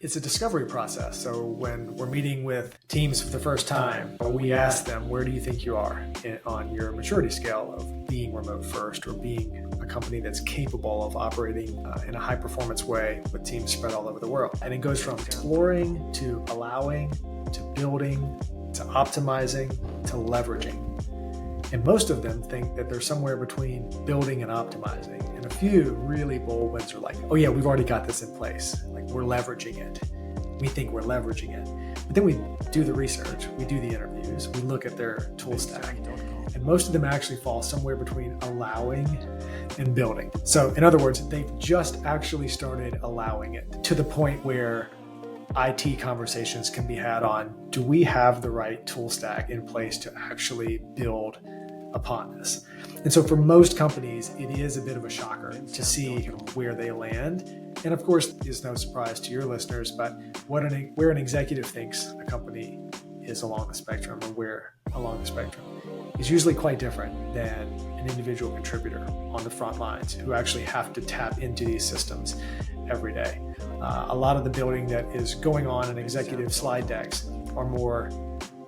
It's a discovery process. So when we're meeting with teams for the first time, we ask them, where do you think you are on your maturity scale of being remote first or being a company that's capable of operating in a high performance way with teams spread all over the world? And it goes from exploring to allowing to building to optimizing to leveraging. And most of them think that they're somewhere between building and optimizing. And a few really bold ones are like, oh yeah, we've already got this in place. Like we're leveraging it. We think we're leveraging it. But then we do the research, we do the interviews, we look at their tool stack. And most of them actually fall somewhere between allowing and building. So in other words, they've just actually started allowing it to the point where IT conversations can be had on, do we have the right tool stack in place to actually build upon this? And so for most companies, it is a bit of a shocker to see where they land. And of course, it's no surprise to your listeners, but where an executive thinks a company is along the spectrum or where along the spectrum is usually quite different than an individual contributor on the front lines who actually have to tap into these systems every day. A lot of the building that is going on in executive slide decks are more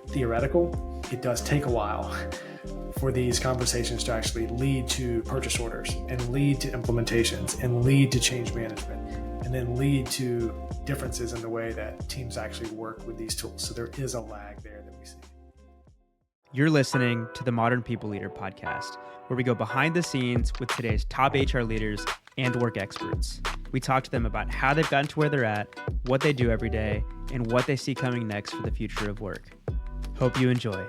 theoretical. It does take a while for these conversations to actually lead to purchase orders and lead to implementations and lead to change management and then lead to differences in the way that teams actually work with these tools. So there is a lag there that we see. You're listening to the Modern People Leader podcast, where we go behind the scenes with today's top HR leaders and work experts. We talk to them about how they've gotten to where they're at, what they do every day, and what they see coming next for the future of work. Hope you enjoy.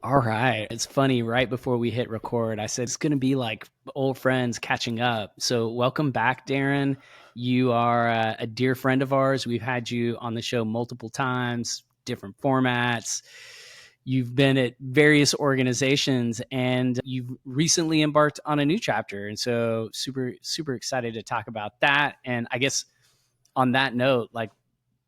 All right. It's funny, right before we hit record, I said it's going to be like old friends catching up. So welcome back, Darren. You are a dear friend of ours. We've had you on the show multiple times, different formats. You've been at various organizations and you've recently embarked on a new chapter. And so super, super excited to talk about that. And I guess on that note,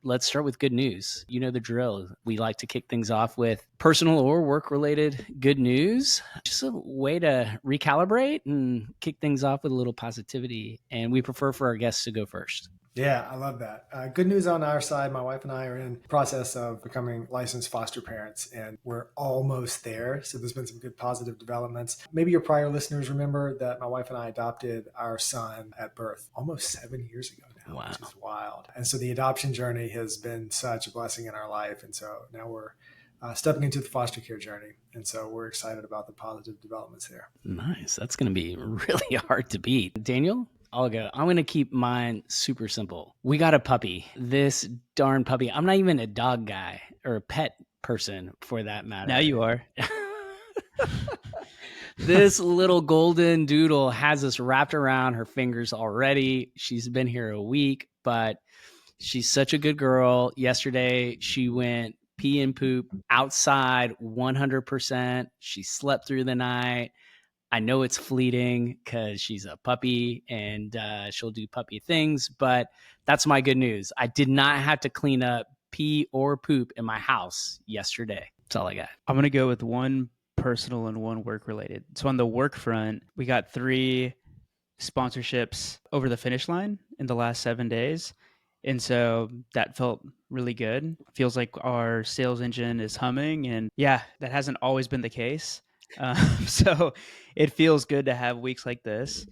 let's start with good news. You know the drill. We like to kick things off with personal or work-related good news. Just a way to recalibrate and kick things off with a little positivity. And we prefer for our guests to go first. Yeah, I love that. Good news on our side. My wife and I are in the process of becoming licensed foster parents, and we're almost there. So there's been some good positive developments. Maybe your prior listeners remember that my wife and I adopted our son at birth almost 7 years ago now, Wow. Which is wild. And so the adoption journey has been such a blessing in our life. And so now we're stepping into the foster care journey. And so we're excited about the positive developments there. Nice. That's going to be really hard to beat. Daniel? I'll go. I'm going to keep mine super simple. We got a puppy. This darn puppy. I'm not even a dog guy or a pet person for that matter. Now you are. This little golden doodle has us wrapped around her fingers already. She's been here a week, but she's such a good girl. Yesterday, she went pee and poop outside 100%. She slept through the night. I know it's fleeting because she's a puppy and she'll do puppy things, but that's my good news. I did not have to clean up pee or poop in my house yesterday. That's all I got. I'm going to go with one personal and one work related. So on the work front, we got 3 sponsorships over the finish line in the last 7 days. And so that felt really good. Feels like our sales engine is humming. And yeah, that hasn't always been the case. So it feels good to have weeks like this.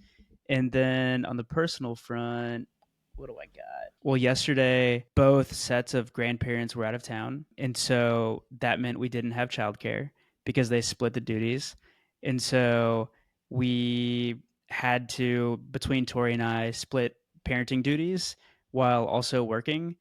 And then on the personal front, what do I got? Well, yesterday, both sets of grandparents were out of town. And so that meant we didn't have childcare because they split the duties. And so we had to, between Tori and I, split parenting duties while also working.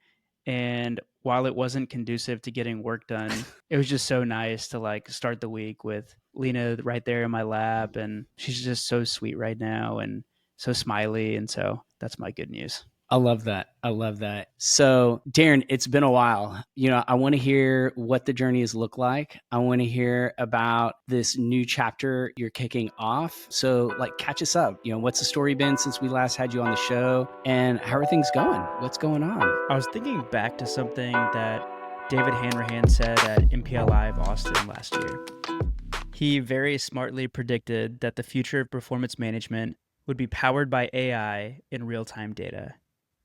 And while it wasn't conducive to getting work done, it was just so nice to start the week with Lena right there in my lap. And she's just so sweet right now and so smiley. And so that's my good news. I love that. I love that. So Darren, it's been a while. I want to hear what the journey has looked like. I want to hear about this new chapter you're kicking off. So catch us up. What's the story been since we last had you on the show and how are things going? What's going on? I was thinking back to something that David Hanrahan said at MPL Live Austin last year. He very smartly predicted that the future of performance management would be powered by AI in real-time data.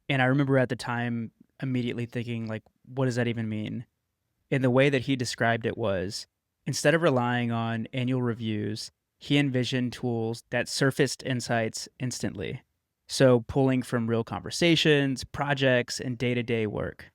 And I remember at the time immediately thinking, like, what does that even mean? And the way that he described it was, instead of relying on annual reviews, he envisioned tools that surfaced insights instantly. So pulling from real conversations, projects, and day-to-day work.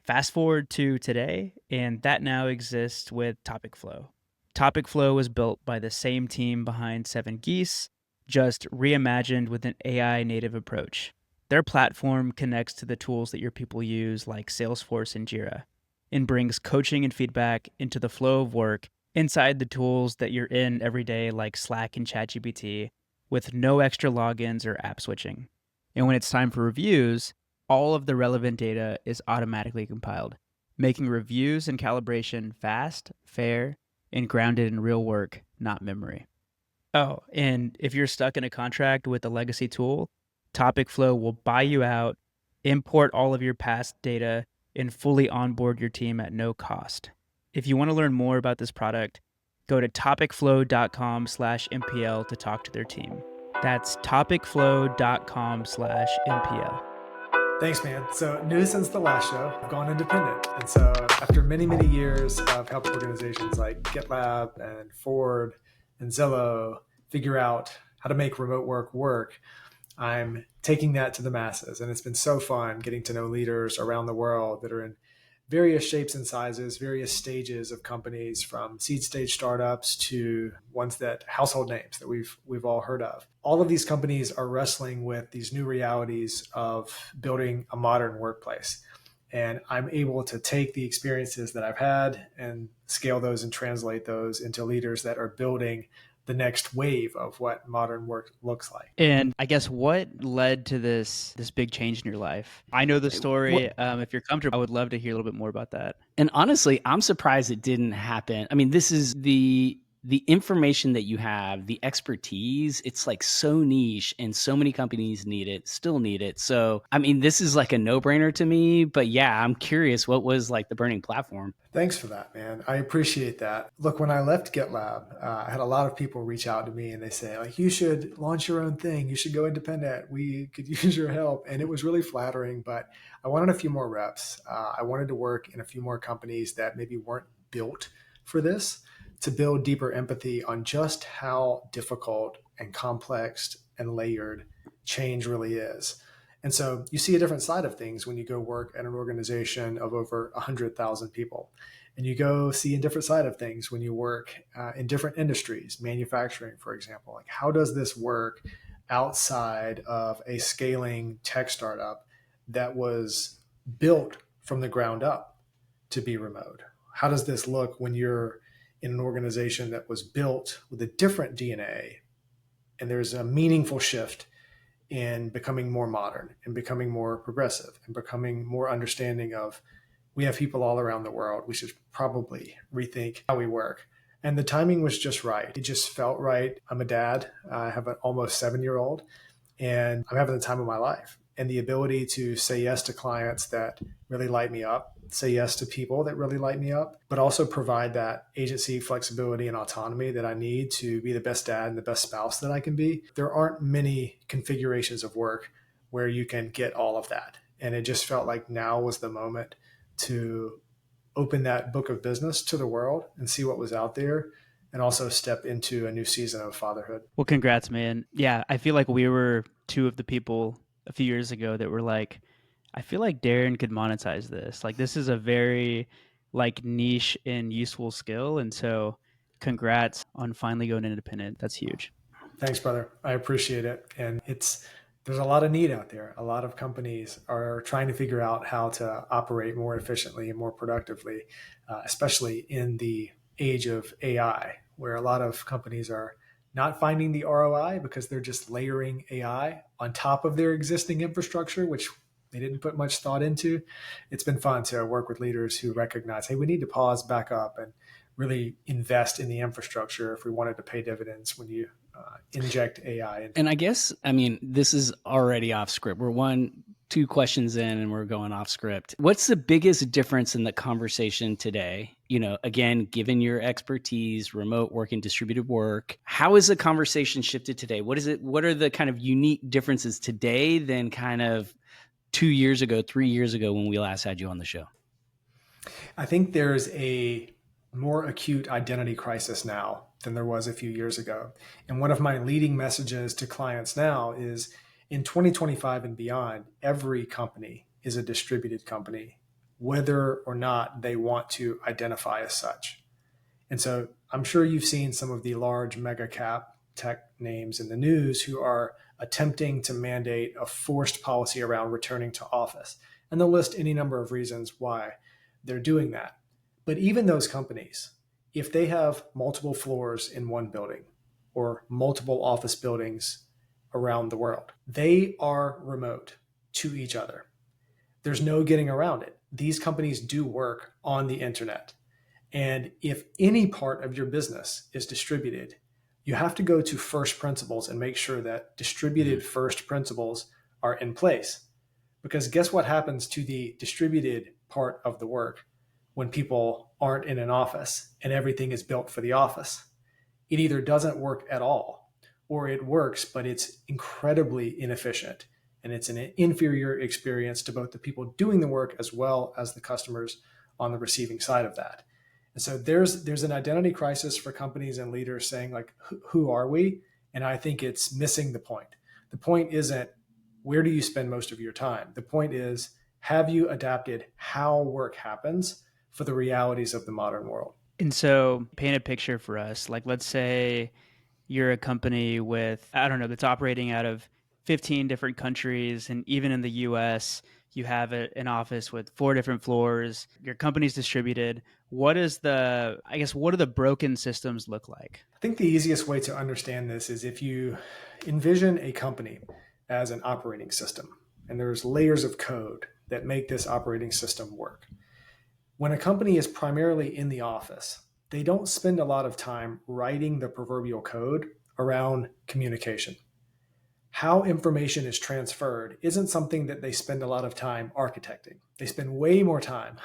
Fast forward to today, and that now exists with Topic Flow. Topic Flow was built by the same team behind Seven Geese, just reimagined with an AI native approach. Their platform connects to the tools that your people use, like Salesforce and Jira, and brings coaching and feedback into the flow of work inside the tools that you're in every day, like Slack and ChatGPT, with no extra logins or app switching. And when it's time for reviews, all of the relevant data is automatically compiled, making reviews and calibration fast, fair, and grounded in real work, not memory. Oh, and if you're stuck in a contract with a legacy tool, Topic Flow will buy you out, import all of your past data, and fully onboard your team at no cost. If you want to learn more about this product, go to topicflow.com/MPL to talk to their team. That's topicflow.com/MPL. Thanks, man. So new since the last show, I've gone independent. And so after many, many years of helping organizations like GitLab and Ford and Zillow figure out how to make remote work, I'm taking that to the masses. And it's been so fun getting to know leaders around the world that are in various shapes and sizes, various stages of companies, from seed stage startups to ones that household names that we've all heard of. All of these companies are wrestling with these new realities of building a modern workplace. And I'm able to take the experiences that I've had and scale those and translate those into leaders that are building the next wave of what modern work looks like. And I guess what led to this big change in your life? I know the story. If you're comfortable, I would love to hear a little bit more about that. And honestly, I'm surprised it didn't happen. I mean, this is the information that you have, the expertise, it's like so niche and so many companies need it, still need it. So, I mean, this is like a no-brainer to me, but yeah, I'm curious, what was like the burning platform? Thanks for that, man. I appreciate that. Look, when I left GitLab, I had a lot of people reach out to me and they say, like, you should launch your own thing. You should go independent. We could use your help. And it was really flattering, but I wanted a few more reps. I wanted to work in a few more companies that maybe weren't built for this, to build deeper empathy on just how difficult and complex and layered change really is. And so you see a different side of things when you go work at an organization of over 100,000 people. And you go see a different side of things when you work in different industries, manufacturing, for example. Like, how does this work outside of a scaling tech startup that was built from the ground up to be remote? How does this look when you're in an organization that was built with a different DNA, and there's a meaningful shift in becoming more modern and becoming more progressive and becoming more understanding of, we have people all around the world. We should probably rethink how we work. And the timing was just right. It just felt right. I'm a dad. I have an almost 7-year-old, and I'm having the time of my life. And the ability to say yes to clients that really light me up, say yes to people that really light me up, but also provide that agency, flexibility, and autonomy that I need to be the best dad and the best spouse that I can be. There aren't many configurations of work where you can get all of that. And it just felt like now was the moment to open that book of business to the world and see what was out there, and also step into a new season of fatherhood. Well, congrats, man. Yeah, I feel like we were two of the people a few years ago that were like, I feel like Darren could monetize this. Like, this is a very like niche and useful skill. And so congrats on finally going independent. That's huge. Thanks, brother. I appreciate it. And there's a lot of need out there. A lot of companies are trying to figure out how to operate more efficiently and more productively, especially in the age of AI, where a lot of companies are not finding the ROI because they're just layering AI on top of their existing infrastructure, which they didn't put much thought into. It's been fun to work with leaders who recognize, hey, we need to pause, back up, and really invest in the infrastructure if we wanted to pay dividends when you inject AI. And I guess, I mean, this is already off script. We're 2 questions in and we're going off script. What's the biggest difference in the conversation today again, given your expertise, remote work and distributed work, how has the conversation shifted today? What are the kind of unique differences today than kind of 2 years ago, 3 years ago when we last had you on the show? I think there's a more acute identity crisis now than there was a few years ago. And one of my leading messages to clients now is in 2025 and beyond, every company is a distributed company, whether or not they want to identify as such. And so I'm sure you've seen some of the large mega cap tech names in the news who are attempting to mandate a forced policy around returning to office. And they'll list any number of reasons why they're doing that. But even those companies, if they have multiple floors in one building or multiple office buildings around the world, they are remote to each other. There's no getting around it. These companies do work on the internet. And if any part of your business is distributed, you have to go to first principles and make sure that distributed first principles are in place. Because guess what happens to the distributed part of the work when people aren't in an office and everything is built for the office? It either doesn't work at all, or it works, but it's incredibly inefficient. And it's an inferior experience to both the people doing the work as well as the customers on the receiving side of that. And so there's an identity crisis for companies and leaders saying, like, who are we? And I think it's missing the point. The point isn't where do you spend most of your time? The point is, have you adapted how work happens for the realities of the modern world? And so paint a picture for us. Like, let's say you're a company with, I don't know, that's operating out of 15 different countries. And even in the US, you have an office with 4 different floors. Your company's distributed. What do the broken systems look like? I think the easiest way to understand this is if you envision a company as an operating system, and there's layers of code that make this operating system work. When a company is primarily in the office, they don't spend a lot of time writing the proverbial code around communication. How information is transferred isn't something that they spend a lot of time architecting. They spend way more time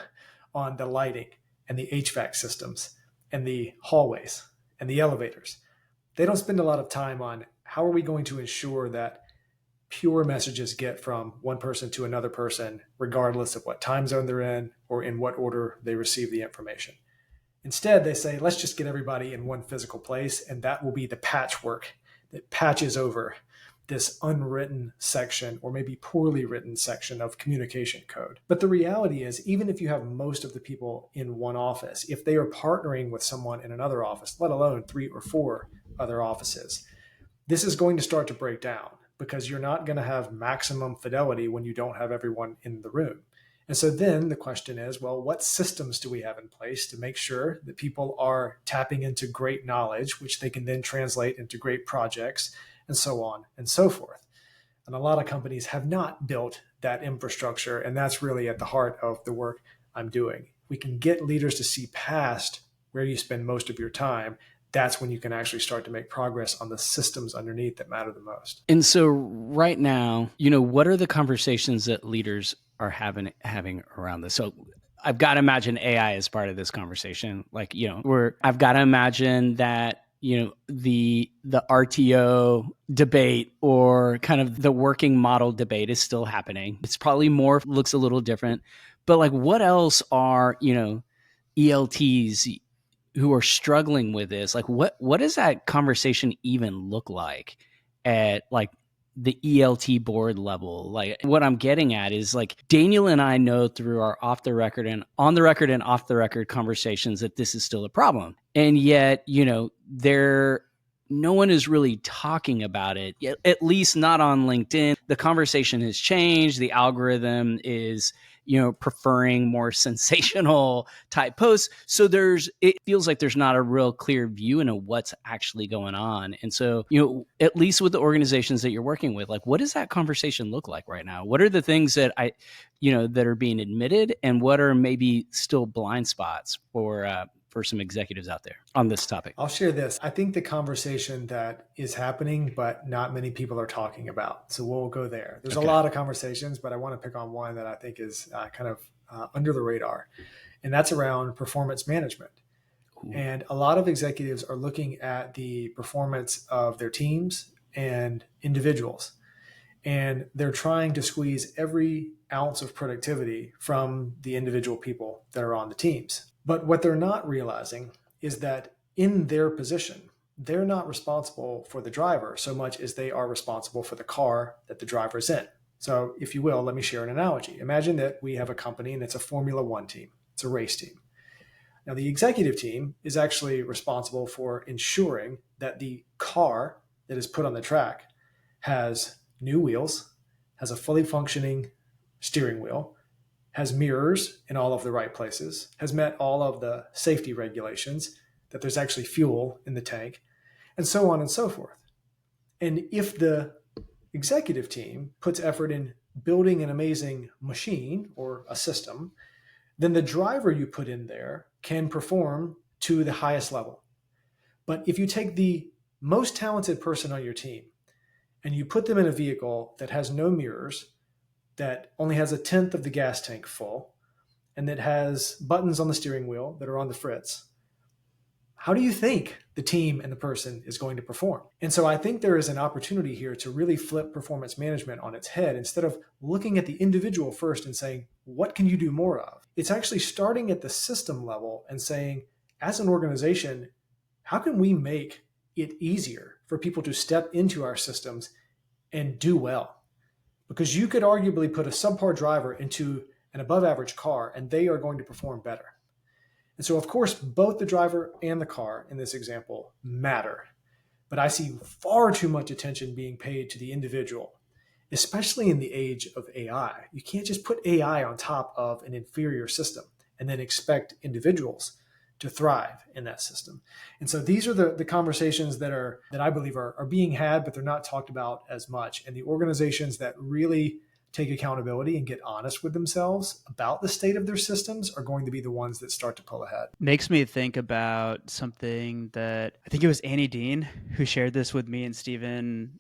on the lighting and the HVAC systems and the hallways and the elevators. They don't spend a lot of time on how are we going to ensure that pure messages get from one person to another person, regardless of what time zone they're in or in what order they receive the information. Instead, they say, let's just get everybody in one physical place, and that will be the patchwork that patches over this unwritten section or maybe poorly written section of communication code. But the reality is, even if you have most of the people in one office, if they are partnering with someone in another office, let alone 3 or 4 other offices, this is going to start to break down because you're not going to have maximum fidelity when you don't have everyone in the room. And so then the question is, well, what systems do we have in place to make sure that people are tapping into great knowledge, which they can then translate into great projects, and so on and so forth? And a lot of companies have not built that infrastructure, and that's really at the heart of the work I'm doing. We can get leaders to see past where you spend most of your time. That's when you can actually start to make progress on the systems underneath that matter the most. And so right now, what are the conversations that leaders are having around this? So I've got to imagine AI is part of this conversation. Like, I've got to imagine that, the RTO debate or kind of the working model debate is still happening. It's probably looks a little different, but like, what else are, ELTs who are struggling with this? Like, what does that conversation even look like at like the ELT board level? Like, what I'm getting at is, like, Daniel and I know through our off the record and on the record and off the record conversations that this is still a problem. And yet, no one is really talking about it, at least not on LinkedIn. The conversation has changed. The algorithm is, preferring more sensational type posts. So it feels like there's not a real clear view into what's actually going on. And so, at least with the organizations that you're working with, like, what does that conversation look like right now? What are the things that that are being admitted, and what are maybe still blind spots for for some executives out there on this topic? I'll share this. I think the conversation that is happening, but not many people are talking about. So we'll go there. There's a lot of conversations, but I want to pick on one that I think is kind of under the radar, and that's around performance management. Ooh. And a lot of executives are looking at the performance of their teams and individuals, and they're trying to squeeze every ounce of productivity from the individual people that are on the teams. But what they're not realizing is that in their position, they're not responsible for the driver so much as they are responsible for the car that the driver's in. So if you will, let me share an analogy. Imagine that we have a company and it's a Formula One team. It's a race team. Now, the executive team is actually responsible for ensuring that the car that is put on the track has new wheels, has a fully functioning steering wheel, has mirrors in all of the right places, has met all of the safety regulations, that there's actually fuel in the tank, and so on and so forth. And if the executive team puts effort in building an amazing machine or a system, then the driver you put in there can perform to the highest level. But if you take the most talented person on your team and you put them in a vehicle that has no mirrors, that only has a tenth of the gas tank full, and that has buttons on the steering wheel that are on the fritz, how do you think the team and the person is going to perform? And so I think there is an opportunity here to really flip performance management on its head. Instead of looking at the individual first and saying, what can you do more of? It's actually starting at the system level and saying, as an organization, how can we make it easier for people to step into our systems and do well? Because you could arguably put a subpar driver into an above average car and they are going to perform better. And so, of course, both the driver and the car in this example matter. But I see far too much attention being paid to the individual, especially in the age of AI. You can't just put AI on top of an inferior system and then expect individuals to thrive in that system. And so these are the conversations that I believe are being had, but they're not talked about as much. And the organizations that really take accountability and get honest with themselves about the state of their systems are going to be the ones that start to pull ahead. Makes me think about something that I think it was Annie Dean who shared this with me and Steven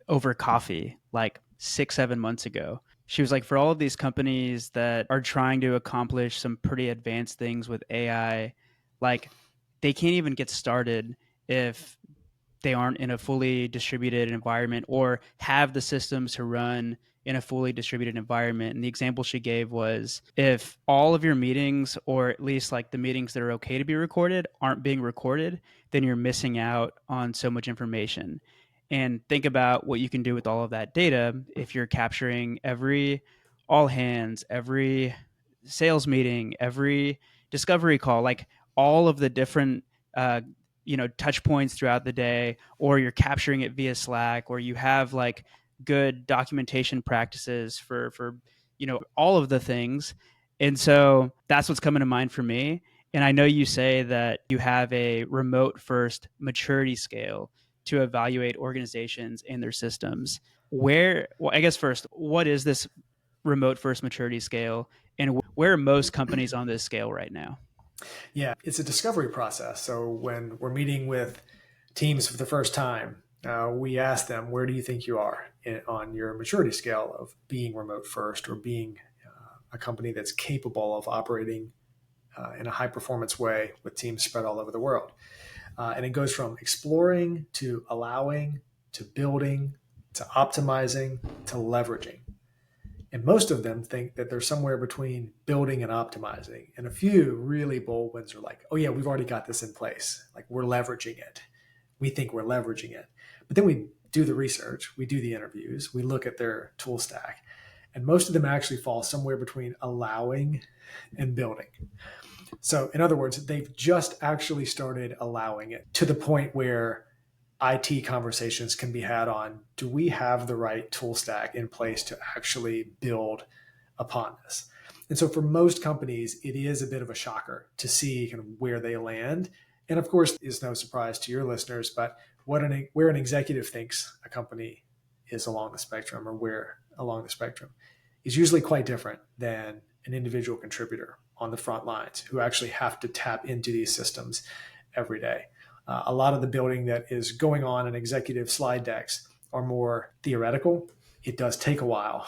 over coffee like 6-7 months ago. She was like, for all of these companies that are trying to accomplish some pretty advanced things with AI, like they can't even get started if they aren't in a fully distributed environment or have the systems to run in a fully distributed environment. And the example she gave was if all of your meetings, or at least like the meetings that are okay to be recorded, aren't being recorded, then you're missing out on so much information. And think about what you can do with all of that data if you're capturing every all hands, every sales meeting, every discovery call, like all of the different touch points throughout the day, or you're capturing it via Slack, or you have like good documentation practices for all of the things. And so that's what's coming to mind for me. And I know you say that you have a remote first maturity scale to evaluate organizations and their systems. I guess first, what is this remote first maturity scale, and where are most companies on this scale right now? Yeah, it's a discovery process. So when we're meeting with teams for the first time, we ask them, where do you think you are on your maturity scale of being remote first or being a company that's capable of operating in a high performance way with teams spread all over the world? And it goes from exploring to allowing to building to optimizing to leveraging. And most of them think that they're somewhere between building and optimizing. And a few really bold ones are like, oh yeah, we've already got this in place. Like we're leveraging it. We think we're leveraging it. But then we do the research, we do the interviews, we look at their tool stack. And most of them actually fall somewhere between allowing and building. So in other words, they've just actually started allowing it to the point where IT conversations can be had on, do we have the right tool stack in place to actually build upon this? And so for most companies, it is a bit of a shocker to see kind of where they land. And of course, it's no surprise to your listeners, but where an executive thinks a company is along the spectrum, or where along the spectrum, is usually quite different than an individual contributor on the front lines who actually have to tap into these systems every day. A lot of the building that is going on in executive slide decks are more theoretical. It does take a while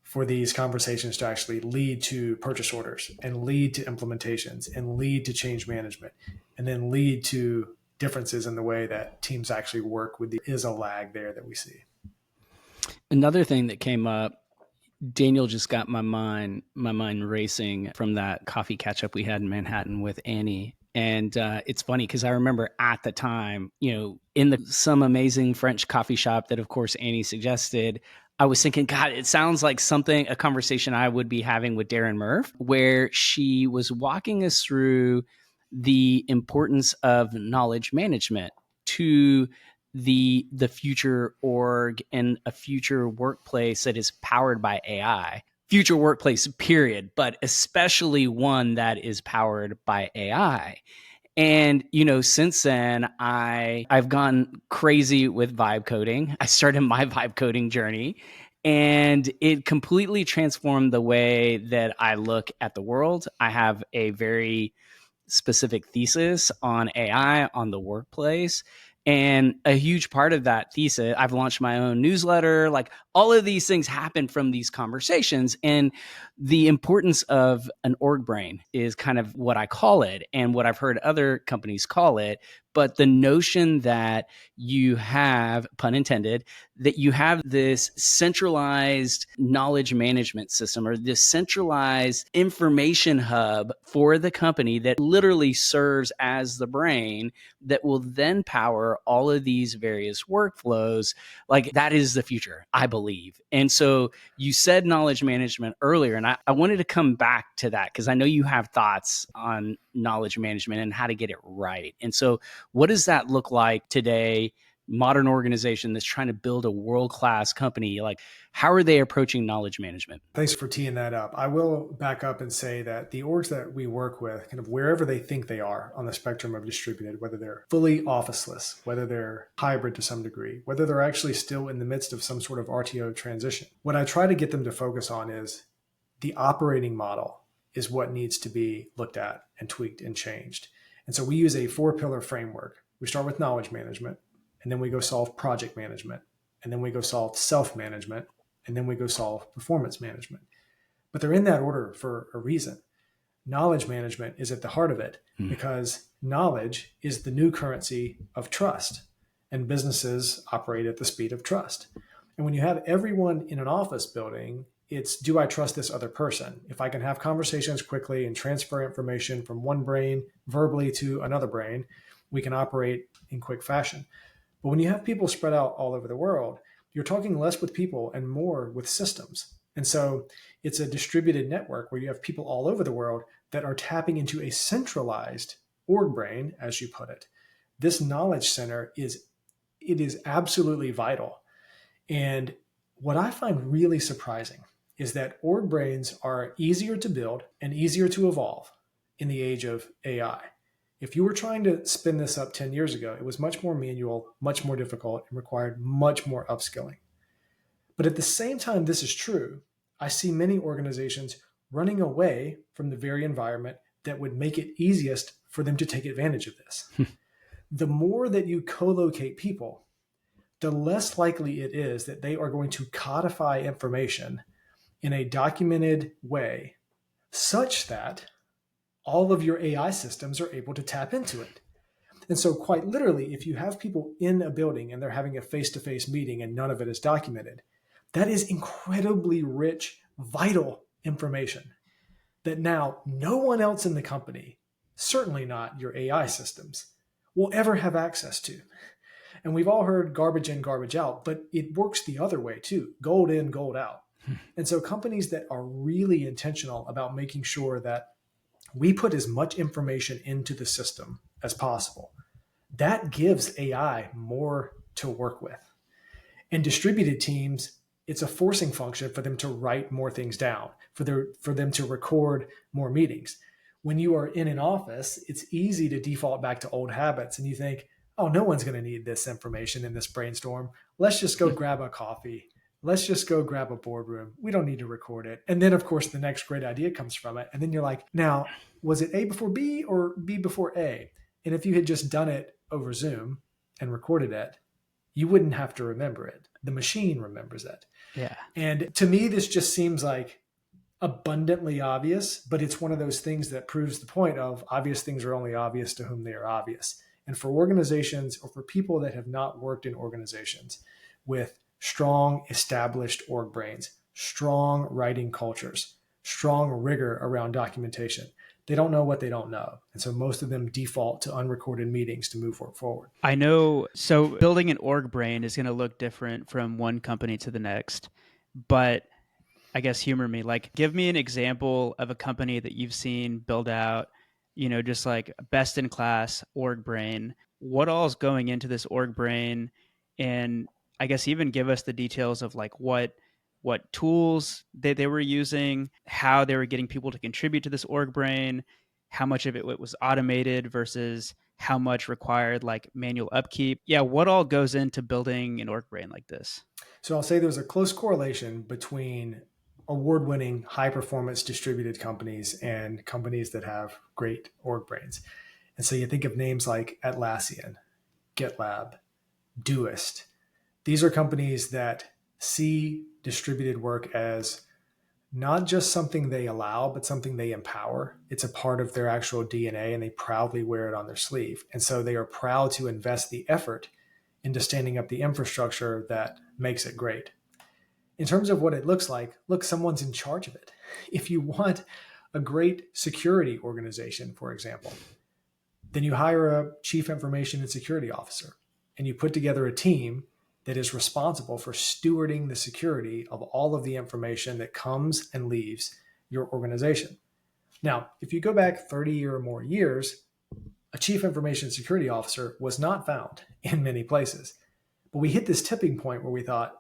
for these conversations to actually lead to purchase orders and lead to implementations and lead to change management and then lead to differences in the way that teams actually work with. Is a lag there that we see. Another thing that came up, Daniel just got my mind racing from that coffee catch up we had in Manhattan with Annie. And it's funny because I remember at the time, in some amazing French coffee shop that, of course, Annie suggested, I was thinking, God, it sounds like a conversation I would be having with Darren Murph, where she was walking us through the importance of knowledge management to the future org and a future workplace that is powered by AI. Future workplace, period, but especially one that is powered by AI. And, since then, I've gone crazy with vibe coding. I started my vibe coding journey, and it completely transformed the way that I look at the world. I have a very specific thesis on AI, on the workplace. And a huge part of that thesis, I've launched my own newsletter, like all of these things happen from these conversations. And the importance of an org brain is kind of what I call it and what I've heard other companies call it. But the notion that you have, pun intended, that you have this centralized knowledge management system or this centralized information hub for the company that literally serves as the brain that will then power all of these various workflows, like that is the future, I believe. And so you said knowledge management earlier, and I wanted to come back to that because I know you have thoughts on knowledge management and how to get it right. And so what does that look like today? Modern organization that's trying to build a world-class company, like how are they approaching knowledge management? Thanks for teeing that up. I will back up and say that the orgs that we work with, kind of wherever they think they are on the spectrum of distributed, whether they're fully officeless, whether they're hybrid to some degree, whether they're actually still in the midst of some sort of RTO transition, what I try to get them to focus on is the operating model is what needs to be looked at and tweaked and changed. And so we use a 4-pillar framework. We start with knowledge management, and then we go solve project management, and then we go solve self-management, and then we go solve performance management. But they're in that order for a reason. Knowledge management is at the heart of it because knowledge is the new currency of trust, and businesses operate at the speed of trust. And when you have everyone in an office building, it's, do I trust this other person? If I can have conversations quickly and transfer information from one brain verbally to another brain, we can operate in quick fashion. But when you have people spread out all over the world, you're talking less with people and more with systems. And so it's a distributed network where you have people all over the world that are tapping into a centralized org brain, as you put it. This knowledge center is absolutely vital. And what I find really surprising is that org brains are easier to build and easier to evolve in the age of AI. If you were trying to spin this up 10 years ago, it was much more manual, much more difficult, and required much more upskilling. But at the same time this is true, I see many organizations running away from the very environment that would make it easiest for them to take advantage of this. The more that you co-locate people, the less likely it is that they are going to codify information in a documented way such that all of your AI systems are able to tap into it. And so quite literally, if you have people in a building and they're having a face-to-face meeting and none of it is documented, that is incredibly rich, vital information that now no one else in the company, certainly not your AI systems, will ever have access to. And we've all heard garbage in, garbage out, but it works the other way too, gold in, gold out. And so companies that are really intentional about making sure that we put as much information into the system as possible, that gives AI more to work with. And distributed teams, it's a forcing function for them to write more things down, for them to record more meetings. When you are in an office, it's easy to default back to old habits and you think, oh, no one's going to need this information in this brainstorm. Let's just go grab a coffee let's just go grab a boardroom. We don't need to record it. And then, of course, the next great idea comes from it. And then you're like, now, was it A before B or B before A? And if you had just done it over Zoom and recorded it, you wouldn't have to remember it. The machine remembers it. Yeah. And to me, this just seems like abundantly obvious, but it's one of those things that proves the point of obvious things are only obvious to whom they are obvious. And for organizations or for people that have not worked in organizations with strong established org brains, strong writing cultures, strong rigor around documentation, they don't know what they don't know. And so most of them default to unrecorded meetings to move work forward. I know. So building an org brain is going to look different from one company to the next. But I guess humor me. Like, give me an example of a company that you've seen build out, just like best in class org brain. What all is going into this org brain? And I guess even give us the details of like what tools they were using, how they were getting people to contribute to this org brain, how much of it was automated versus how much required like manual upkeep. Yeah, what all goes into building an org brain like this? So I'll say there's a close correlation between award-winning high-performance distributed companies and companies that have great org brains. And so you think of names like Atlassian, GitLab, Doist. These are companies that see distributed work as not just something they allow, but something they empower. It's a part of their actual DNA, and they proudly wear it on their sleeve. And so they are proud to invest the effort into standing up the infrastructure that makes it great. In terms of what it looks like, look, someone's in charge of it. If you want a great security organization, for example, then you hire a chief information and security officer, and you put together a team that is responsible for stewarding the security of all of the information that comes and leaves your organization. Now, if you go back 30 or more years, a chief information security officer was not found in many places. But we hit this tipping point where we thought,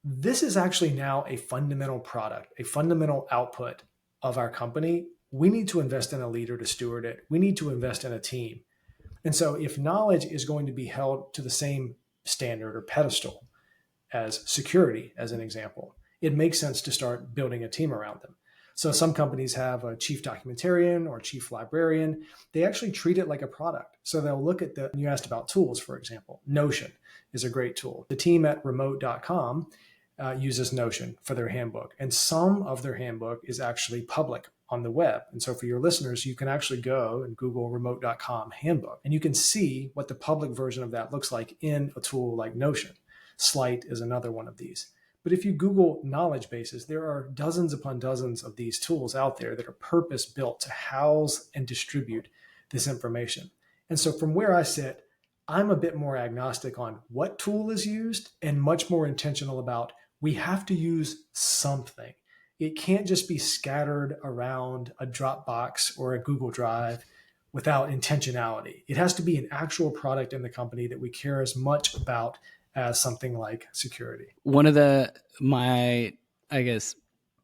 this is actually now a fundamental product, a fundamental output of our company. We need to invest in a leader to steward it. We need to invest in a team. And so if knowledge is going to be held to the same standard or pedestal as security, as an example, it makes sense to start building a team around them. So some companies have a chief documentarian or chief librarian. They actually treat it like a product. So they'll look at you asked about tools, for example. Notion is a great tool. The team at remote.com uses Notion for their handbook. And some of their handbook is actually public on the web. And so for your listeners, you can actually go and Google remote.com handbook, and you can see what the public version of that looks like in a tool like Notion. Slight is another one of these. But if you Google knowledge bases, there are dozens upon dozens of these tools out there that are purpose built to house and distribute this information. And so from where I sit, I'm a bit more agnostic on what tool is used and much more intentional about we have to use something. It can't just be scattered around a Dropbox or a Google Drive without intentionality. It has to be an actual product in the company that we care as much about as something like security. One of my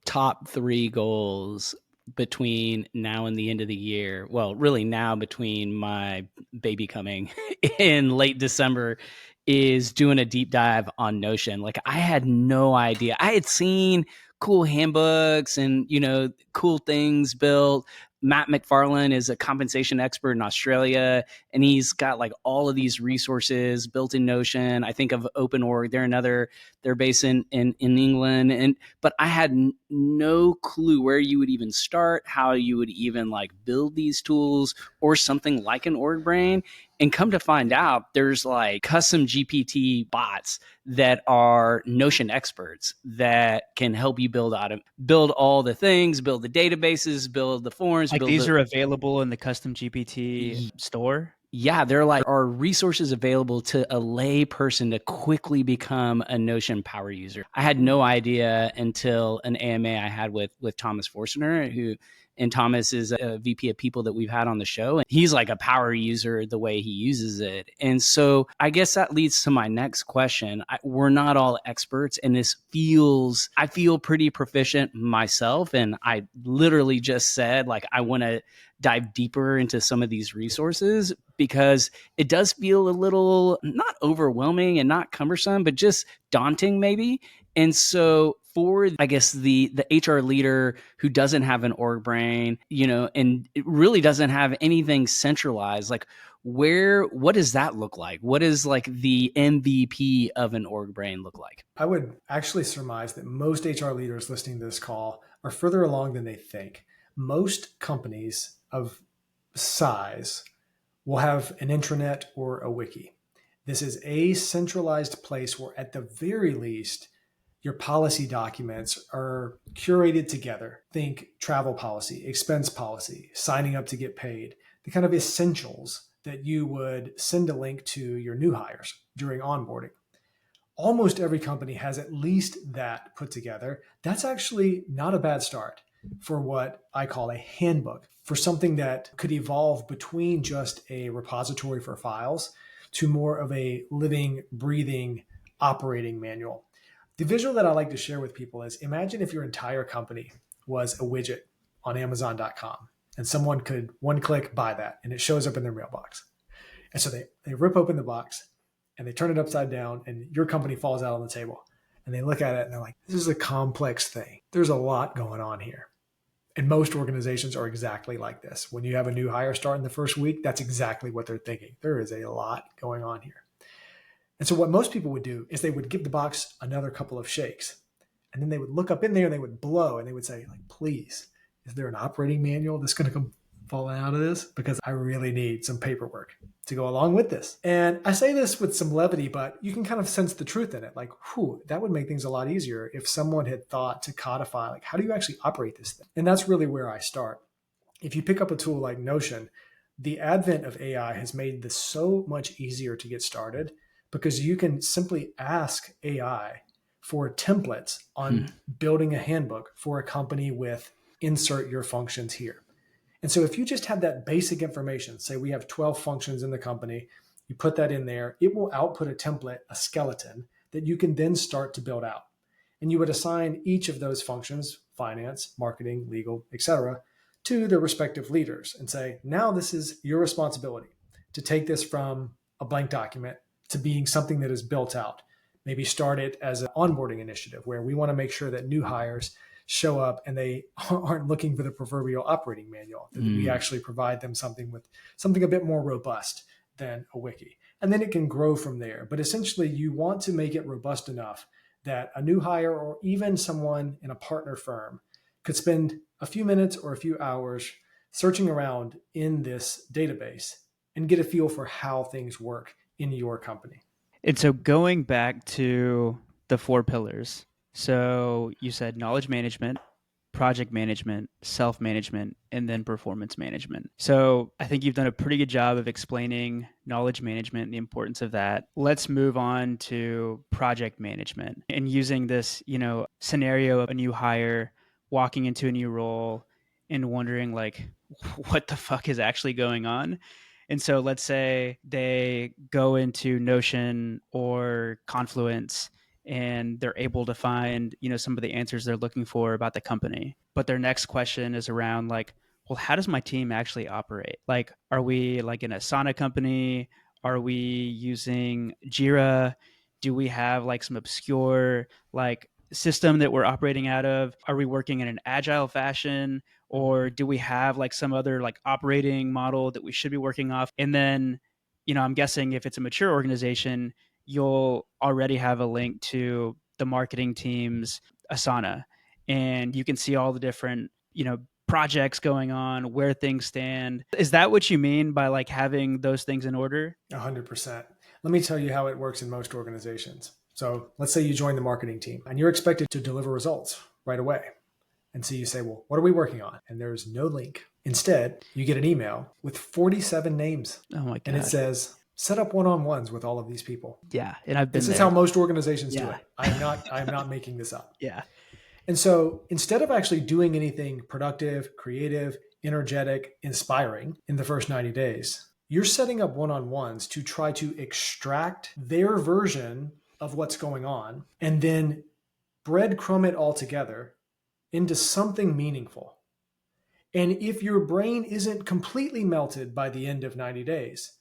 top 3 goals between now and the end of the year, well, really now between my baby coming in late December, is doing a deep dive on Notion. Like, I had no idea. I had seen cool handbooks and, cool things built. Matt McFarlane is a compensation expert in Australia, and he's got like all of these resources built in Notion. I think of OpenOrg. They're based in England. But I had no clue where you would even start, how you would even like build these tools or something like an org brain. And come to find out, there's like custom GPT bots that are Notion experts that can help you build all the things, build the databases, build the forms. Like these are available in the custom GPT store? Yeah, they're like are resources available to a lay person to quickly become a Notion power user. I had no idea until an AMA I had with Thomas Forstner, and Thomas is a VP of people that we've had on the show. And he's like a power user the way he uses it. And so I guess that leads to my next question. We're not all experts, and I feel pretty proficient myself. And I literally just said, like, I want to dive deeper into some of these resources because it does feel a little not overwhelming and not cumbersome, but just daunting maybe. And so for, I guess, the HR leader who doesn't have an org brain, and it really doesn't have anything centralized, like what does that look like? What does like the MVP of an org brain look like? I would actually surmise that most HR leaders listening to this call are further along than they think. Most companies of size will have an intranet or a wiki. This is a centralized place where, at the very least, your policy documents are curated together. Think travel policy, expense policy, signing up to get paid, the kind of essentials that you would send a link to your new hires during onboarding. Almost every company has at least that put together. That's actually not a bad start for what I call a handbook, for something that could evolve between just a repository for files to more of a living, breathing operating manual. The visual that I like to share with people is, imagine if your entire company was a widget on Amazon.com and someone could one click buy that and it shows up in their mailbox. And so they rip open the box and they turn it upside down and your company falls out on the table. And they look at it and they're like, this is a complex thing. There's a lot going on here. And most organizations are exactly like this. When you have a new hire start in the first week, that's exactly what they're thinking. There is a lot going on here. And so what most people would do is they would give the box another couple of shakes. And then they would look up in there and they would blow and they would say, like, please, is there an operating manual that's going to come falling out of this? Because I really need some paperwork to go along with this. And I say this with some levity, but you can kind of sense the truth in it. Like, whew, that would make things a lot easier if someone had thought to codify, like, how do you actually operate this thing? And that's really where I start. If you pick up a tool like Notion, the advent of AI has made this so much easier to get started because you can simply ask AI for templates on building a handbook for a company with insert your functions here. And so if you just have that basic information, say we have 12 functions in the company, you put that in there, it will output a template, a skeleton that you can then start to build out. And you would assign each of those functions, finance, marketing, legal, etc., to their respective leaders and say, now this is your responsibility to take this from a blank document to being something that is built out. Maybe start it as an onboarding initiative where we want to make sure that new hires show up and they aren't looking for the proverbial operating manual, that we actually provide them something a bit more robust than a wiki. And then it can grow from there. But essentially, you want to make it robust enough that a new hire or even someone in a partner firm could spend a few minutes or a few hours searching around in this database and get a feel for how things work in your company. And so going back to the 4 pillars, so you said knowledge management, project management, self-management, and then performance management. So I think you've done a pretty good job of explaining knowledge management and the importance of that. Let's move on to project management and using this, scenario of a new hire walking into a new role and wondering like, what the fuck is actually going on? And so let's say they go into Notion or Confluence and they're able to find, some of the answers they're looking for about the company. But their next question is around like, well, how does my team actually operate? Like, are we like in a Asana company? Are we using Jira? Do we have like some obscure like system that we're operating out of? Are we working in an agile fashion? Or do we have like some other like operating model that we should be working off? And then, I'm guessing if it's a mature organization, you'll already have a link to the marketing team's Asana, and you can see all the different, projects going on, where things stand. Is that what you mean by like having those things in order? 100%. Let me tell you how it works in most organizations. So let's say you join the marketing team and you're expected to deliver results right away. And so you say, well, what are we working on? And there's no link. Instead, you get an email with 47 names. Oh my God. And it says, set up one-on-ones with all of these people. Yeah. And I've been This there. is how most organizations do it. I'm not making this up. Yeah. And so instead of actually doing anything productive, creative, energetic, inspiring in the first 90 days, you're setting up one-on-ones to try to extract their version of what's going on and then breadcrumb it all together into something meaningful. And if your brain isn't completely melted by the end of 90 days,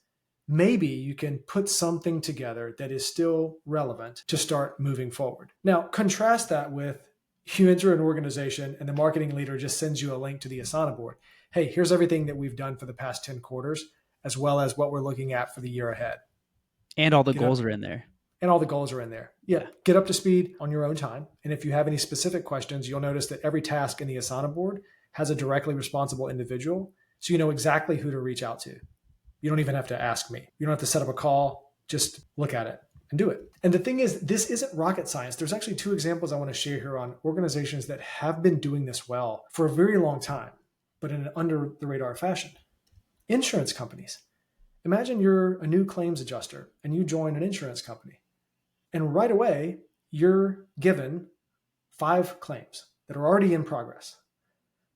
maybe you can put something together that is still relevant to start moving forward. Now, contrast that with you enter an organization and the marketing leader just sends you a link to the Asana board. Hey, here's everything that we've done for the past 10 quarters, as well as what we're looking at for the year ahead. And all the goals are in there. And all the goals are in there. Yeah. Get up to speed on your own time. And if you have any specific questions, you'll notice that every task in the Asana board has a directly responsible individual. So you know exactly who to reach out to. You don't even have to ask me. You don't have to set up a call. Just look at it and do it. And the thing is, this isn't rocket science. There's actually 2 examples I want to share here on organizations that have been doing this well for a very long time, but in an under the radar fashion. Insurance companies. Imagine you're a new claims adjuster and you join an insurance company. And right away, you're given 5 claims that are already in progress.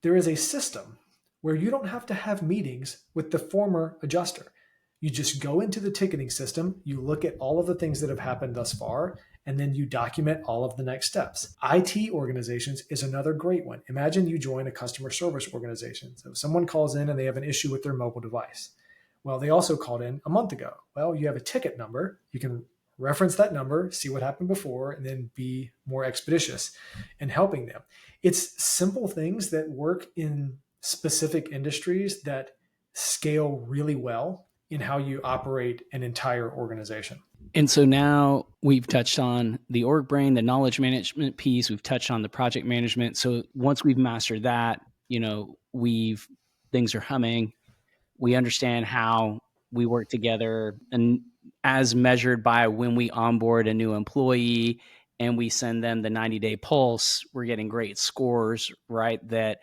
There is a system where you don't have to have meetings with the former adjuster. You just go into the ticketing system, you look at all of the things that have happened thus far, and then you document all of the next steps. IT organizations is another great one. Imagine you join a customer service organization. So someone calls in and they have an issue with their mobile device. Well, they also called in a month ago. Well, you have a ticket number. You can reference that number, see what happened before, and then be more expeditious in helping them. It's simple things that work in specific industries that scale really well in how you operate an entire organization. And so now we've touched on the org brain, the knowledge management piece. We've touched on the project management. So once we've mastered that, things are humming. We understand how we work together, and as measured by when we onboard a new employee and we send them the 90-day pulse, we're getting great scores, right? That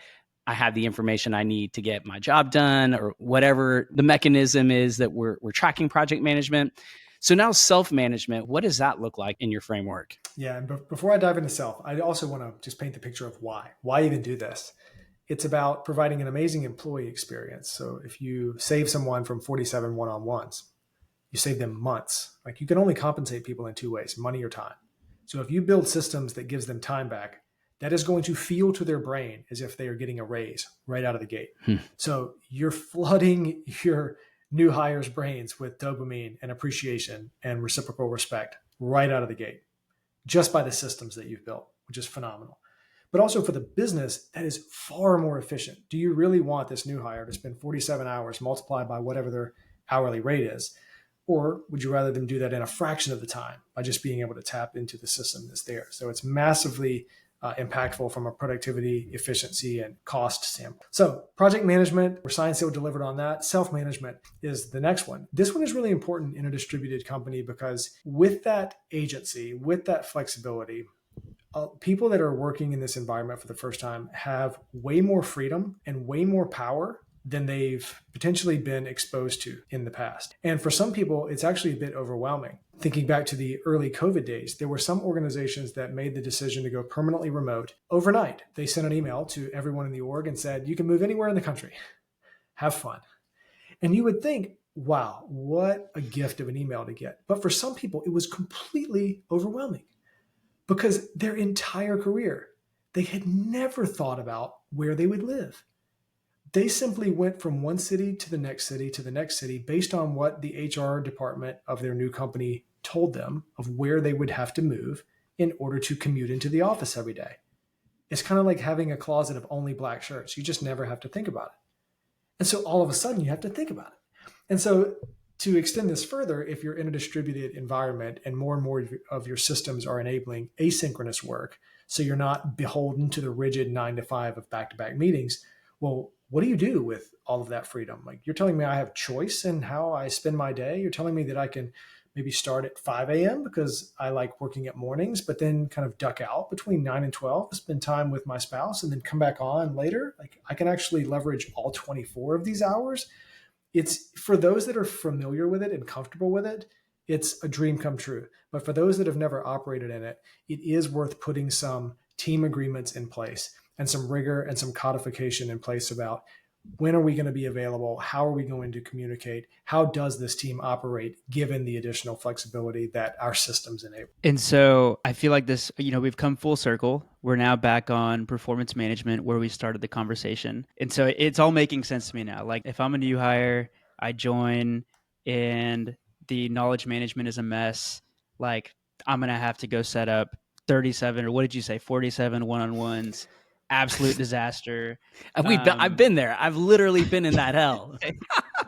I have the information I need to get my job done, or whatever the mechanism is that we're tracking project management. So now self-management, what does that look like in your framework? Yeah, and before I dive into self, I also want to just paint the picture of why. Why even do this? It's about providing an amazing employee experience. So if you save someone from 47 one-on-ones, you save them months. Like, you can only compensate people in 2 ways, money or time. So if you build systems that gives them time back, that is going to feel to their brain as if they are getting a raise right out of the gate. So you're flooding your new hires' brains with dopamine and appreciation and reciprocal respect right out of the gate, just by the systems that you've built, which is phenomenal. But also for the business, that is far more efficient. Do you really want this new hire to spend 47 hours multiplied by whatever their hourly rate is? Or would you rather them do that in a fraction of the time by just being able to tap into the system that's there? So it's massively impactful from a productivity, efficiency, and cost standpoint. So project management, we're signed, sealed, delivered on that. Self-management is the next one. This one is really important in a distributed company because with that agency, with that flexibility, people that are working in this environment for the first time have way more freedom and way more power than they've potentially been exposed to in the past. And for some people, it's actually a bit overwhelming. Thinking back to the early COVID days, there were some organizations that made the decision to go permanently remote overnight. They sent an email to everyone in the org and said, you can move anywhere in the country. Have fun. And you would think, wow, what a gift of an email to get. But for some people, it was completely overwhelming because their entire career, they had never thought about where they would live. They simply went from one city to the next city to the next city based on what the HR department of their new company told them of where they would have to move in order to commute into the office every day. It's kind of like having a closet of only black shirts. You just never have to think about it. And so all of a sudden you have to think about it. And so to extend this further, if you're in a distributed environment and more of your systems are enabling asynchronous work, so you're not beholden to the rigid 9 to 5 of back-to-back meetings, well, what do you do with all of that freedom? Like, you're telling me I have choice in how I spend my day. You're telling me that I can maybe start at 5 a.m. because I like working at mornings, but then kind of duck out between 9 and 12, spend time with my spouse, and then come back on later. Like, I can actually leverage all 24 of these hours. It's for those that are familiar with it and comfortable with it, it's a dream come true. But for those that have never operated in it, it is worth putting some team agreements in place and some rigor and some codification in place about when are we going to be available? How are we going to communicate? How does this team operate given the additional flexibility that our systems enable? And so I feel like this, we've come full circle. We're now back on performance management where we started the conversation. And so it's all making sense to me now. Like, if I'm a new hire, I join, and the knowledge management is a mess, like I'm going to have to go set up 37, or what did you say, 47 one-on-ones, absolute disaster. I've been there. I've literally been in that hell.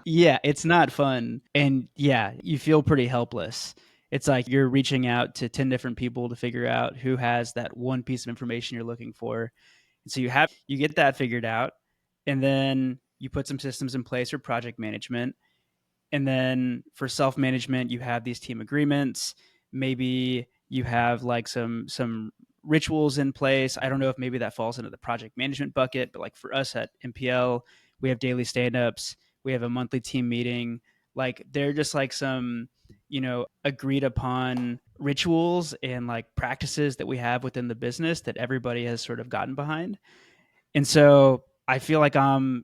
Yeah, it's not fun. And yeah, you feel pretty helpless. It's like you're reaching out to 10 different people to figure out who has that one piece of information you're looking for. And so you get that figured out, and then you put some systems in place for project management. And then for self-management, you have these team agreements. Maybe you have like some rituals in place. I don't know if maybe that falls into the project management bucket, but like for us at MPL, we have daily stand-ups. We have a monthly team meeting. Like they're just like some, agreed upon rituals and like practices that we have within the business that everybody has sort of gotten behind. And so I feel like I'm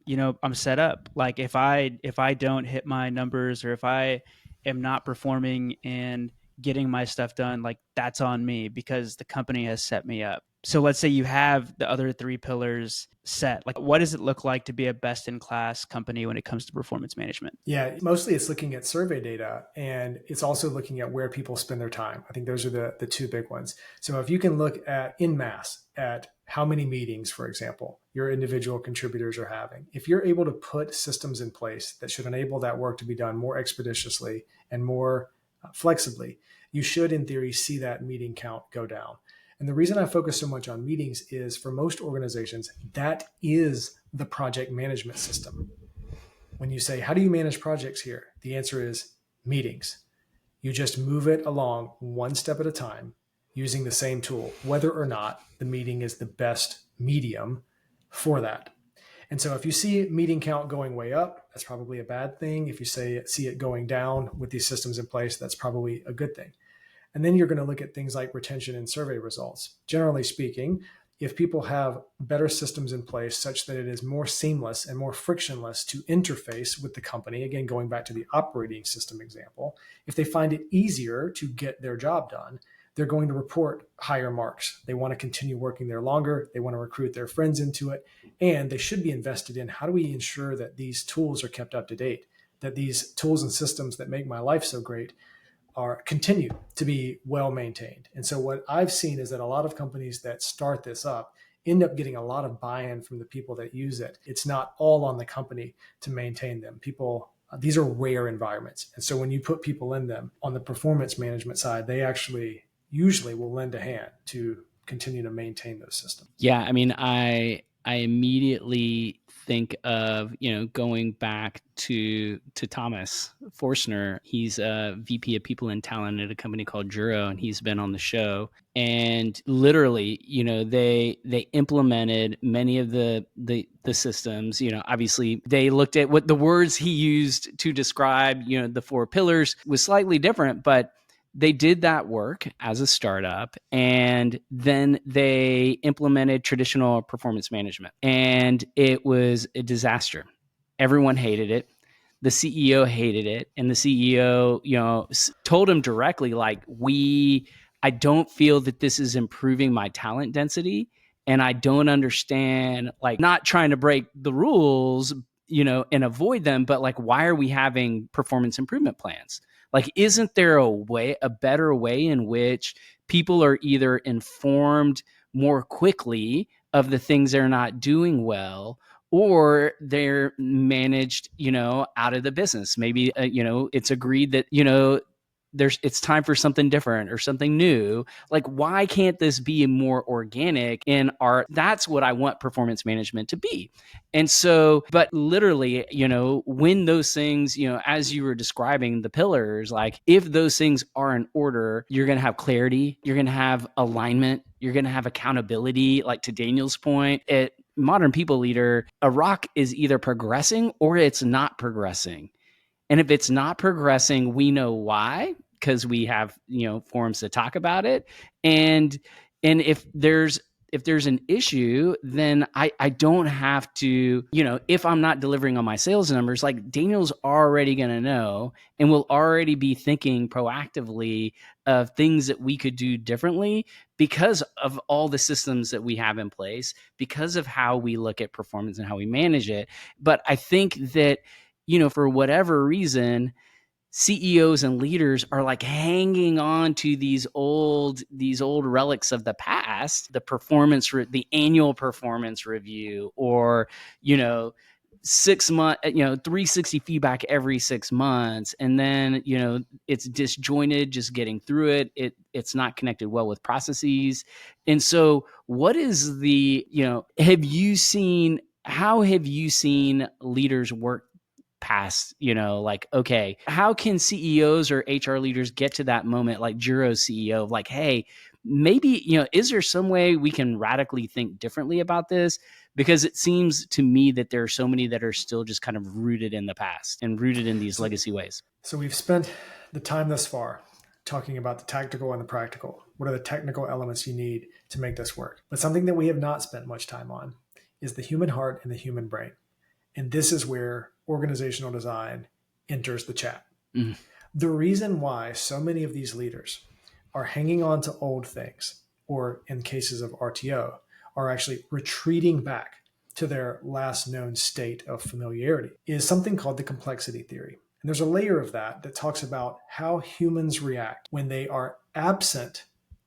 set up. Like if I don't hit my numbers, or if I am not performing and getting my stuff done, like that's on me because the company has set me up. So let's say you have the other three pillars set. Like what does it look like to be a best in class company when it comes to performance management? Yeah, mostly it's looking at survey data, and it's also looking at where people spend their time. I think those are the two big ones. So if you can look at in mass at how many meetings, for example, your individual contributors are having, if you're able to put systems in place that should enable that work to be done more expeditiously and more flexibly, you should in theory see that meeting count go down. And the reason I focus so much on meetings is for most organizations, that is the project management system. When you say, how do you manage projects here? The answer is meetings. You just move it along one step at a time using the same tool, whether or not the meeting is the best medium for that. And so if you see meeting count going way up, that's probably a bad thing. If you see it going down with these systems in place, that's probably a good thing. And then you're going to look at things like retention and survey results. Generally speaking, if people have better systems in place such that it is more seamless and more frictionless to interface with the company, again, going back to the operating system example, if they find it easier to get their job done, they're going to report higher marks. They want to continue working there longer. They want to recruit their friends into it. And they should be invested in how do we ensure that these tools are kept up to date, that these tools and systems that make my life so great continue to be well maintained. And so what I've seen is that a lot of companies that start this up end up getting a lot of buy-in from the people that use it. It's not all on the company to maintain them. These are rare environments. And so when you put people in them on the performance management side, they actually usually will lend a hand to continue to maintain those systems. Yeah, I mean, I immediately think of, going back to Thomas Forstner. He's a VP of People and Talent at a company called Juro, and he's been on the show. And literally, they implemented many of the systems. Obviously, they looked at what the words he used to describe, the four pillars was slightly different, but they did that work as a startup, and then they implemented traditional performance management, and it was a disaster. Everyone hated it. The CEO hated it, and the CEO, told him directly, like, I don't feel that this is improving my talent density, and I don't understand, like, not trying to break the rules, and avoid them, but like, why are we having performance improvement plans? Like, isn't there a better way in which people are either informed more quickly of the things they're not doing well, or they're managed, out of the business? Maybe, it's agreed that, it's time for something different or something new. Like, why can't this be more organic in that's what I want performance management to be. And so, but literally, when those things, as you were describing the pillars, like if those things are in order, you're going to have clarity, you're going to have alignment, you're going to have accountability. Like to Daniel's point, at Modern People Leader, a rock is either progressing or it's not progressing. And if it's not progressing, we know why, because we have, forums to talk about it. And if there's an issue, then I don't have to, if I'm not delivering on my sales numbers, like Daniel's already going to know and will already be thinking proactively of things that we could do differently because of all the systems that we have in place, because of how we look at performance and how we manage it. But I think that, for whatever reason, CEOs and leaders are like hanging on to these old relics of the past, the annual performance review, or, 6 month, 360 feedback every 6 months. And then, it's disjointed, just getting through it. It's not connected well with processes. And so what is how have you seen leaders work past, okay, how can CEOs or HR leaders get to that moment, like Juro's CEO, of like, hey, maybe, is there some way we can radically think differently about this? Because it seems to me that there are so many that are still just kind of rooted in the past and rooted in these legacy ways. So we've spent the time thus far talking about the tactical and the practical. What are the technical elements you need to make this work? But something that we have not spent much time on is the human heart and the human brain. And this is where organizational design enters the chat. Mm. The reason why so many of these leaders are hanging on to old things, or in cases of RTO, are actually retreating back to their last known state of familiarity, is something called the complexity theory. And there's a layer of that talks about how humans react when they are absent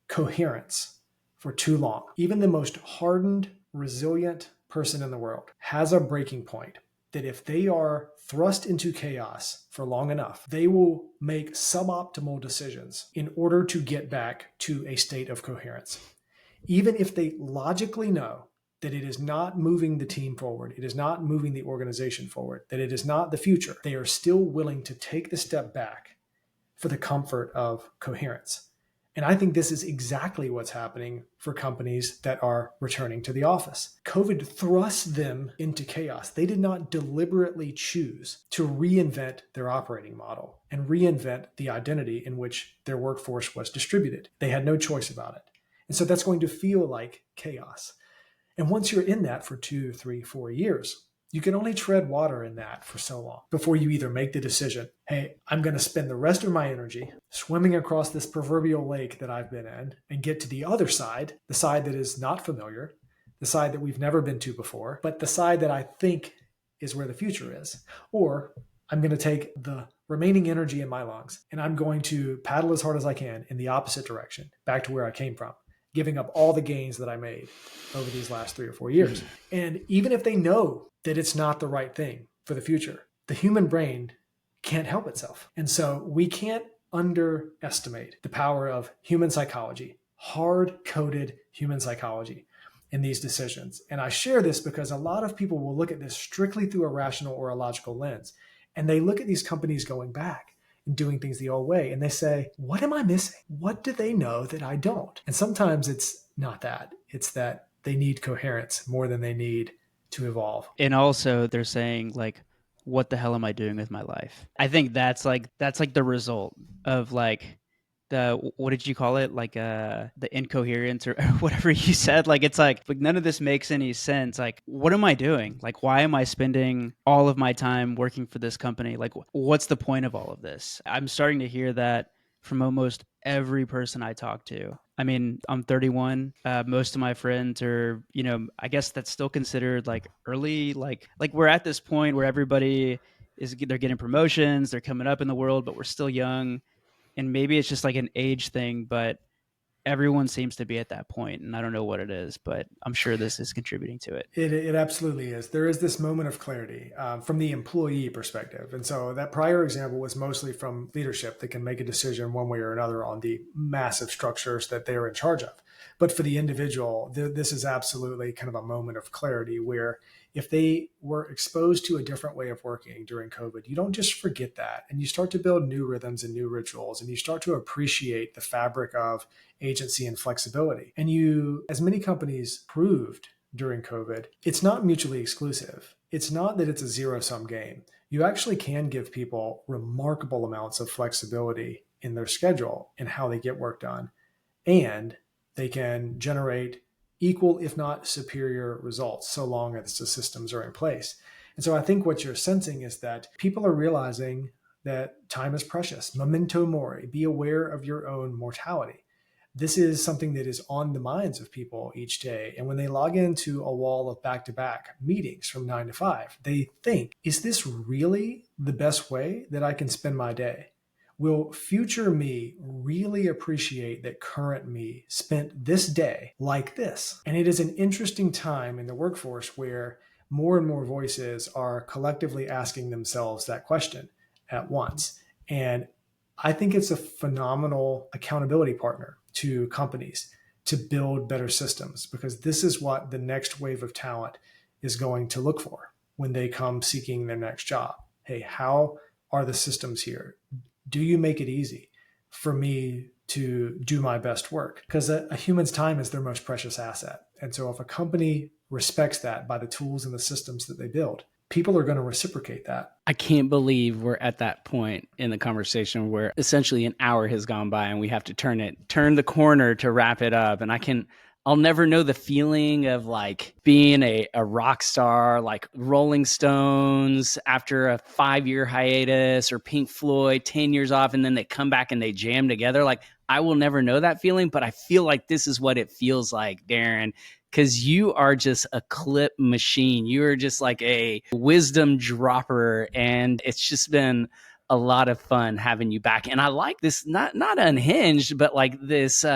coherence for too long. Even the most hardened, resilient person in the world has a breaking point that if they are thrust into chaos for long enough, they will make suboptimal decisions in order to get back to a state of coherence. Even if they logically know that it is not moving the team forward, it is not moving the organization forward, that it is not the future, they are still willing to take the step back for the comfort of coherence. And I think this is exactly what's happening for companies that are returning to the office. COVID thrust them into chaos. They did not deliberately choose to reinvent their operating model and reinvent the identity in which their workforce was distributed. They had no choice about it. And so that's going to feel like chaos. And once you're in that for 2, 3, 4 years, you can only tread water in that for so long before you either make the decision, hey, I'm going to spend the rest of my energy swimming across this proverbial lake that I've been in and get to the other side, the side that is not familiar, the side that we've never been to before, but the side that I think is where the future is. Or I'm going to take the remaining energy in my lungs and I'm going to paddle as hard as I can in the opposite direction, back to where I came from, giving up all the gains that I made over these last 3 or 4 years. And even if they know that it's not the right thing for the future, the human brain can't help itself. And so we can't underestimate the power of human psychology, hard-coded human psychology in these decisions. And I share this because a lot of people will look at this strictly through a rational or a logical lens. And they look at these companies going back and doing things the old way. And they say, what am I missing? What do they know that I don't? And sometimes it's not that. It's that they need coherence more than they need to evolve. And also they're saying like, what the hell am I doing with my life? I think that's like the result of like what did you call it? Like the incoherence or whatever you said. Like it's like none of this makes any sense. Like what am I doing? Like why am I spending all of my time working for this company? Like what's the point of all of this? I'm starting to hear that from almost every person I talk to. I mean, I'm 31. Most of my friends are, I guess that's still considered like early. Like we're at this point where everybody they're getting promotions, they're coming up in the world, but we're still young. And maybe it's just like an age thing, but everyone seems to be at that point. And I don't know what it is, but I'm sure this is contributing to it. It absolutely is. There is this moment of clarity from the employee perspective. And so that prior example was mostly from leadership that can make a decision one way or another on the massive structures that they're in charge of. But for the individual, this is absolutely kind of a moment of clarity where if they were exposed to a different way of working during COVID, you don't just forget that. And you start to build new rhythms and new rituals, and you start to appreciate the fabric of agency and flexibility. And you, as many companies proved during COVID, it's not mutually exclusive. It's not that it's a zero-sum game. You actually can give people remarkable amounts of flexibility in their schedule and how they get work done. And they can generate equal, if not superior results, so long as the systems are in place. And so I think what you're sensing is that people are realizing that time is precious. Memento mori, be aware of your own mortality. This is something that is on the minds of people each day. And when they log into a wall of back-to-back meetings from 9 to 5, they think, is this really the best way that I can spend my day? Will future me really appreciate that current me spent this day like this? And it is an interesting time in the workforce where more and more voices are collectively asking themselves that question at once. And I think it's a phenomenal accountability partner to companies to build better systems, because this is what the next wave of talent is going to look for when they come seeking their next job. Hey, how are the systems here? Do you make it easy for me to do my best work? Because a human's time is their most precious asset. And so if a company respects that by the tools and the systems that they build, people are going to reciprocate that. I can't believe we're at that point in the conversation where essentially an hour has gone by and we have to turn the corner to wrap it up. And I'll never know the feeling of like being a rock star, like Rolling Stones after a 5-year hiatus, or Pink Floyd 10 years off, and then they come back and they jam together. Like, I will never know that feeling, but I feel like this is what it feels like, Darren, because you are just a clip machine. You are just like a wisdom dropper, and it's just been a lot of fun having you back. And I like this, not unhinged, but like this